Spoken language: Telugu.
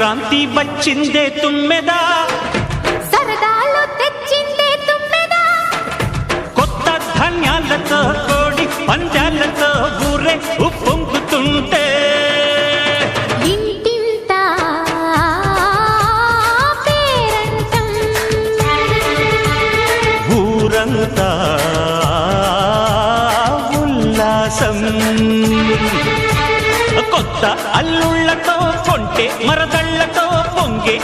సంక్రాంతి వచ్చిందే తుమ్మెదా, సరదాలు తెచ్చిందే తుమ్మెదా, కొత్త ధాన్యాలతో కోడి పందాలతో ఊరే ఉప్పొంగుతుంటే ఇంటింత పేరంటం, ఊరంతా ఉల్లాసం. కొత్త అల్లుళ్ళతో కొంటే మరదళ్లతో పొంగే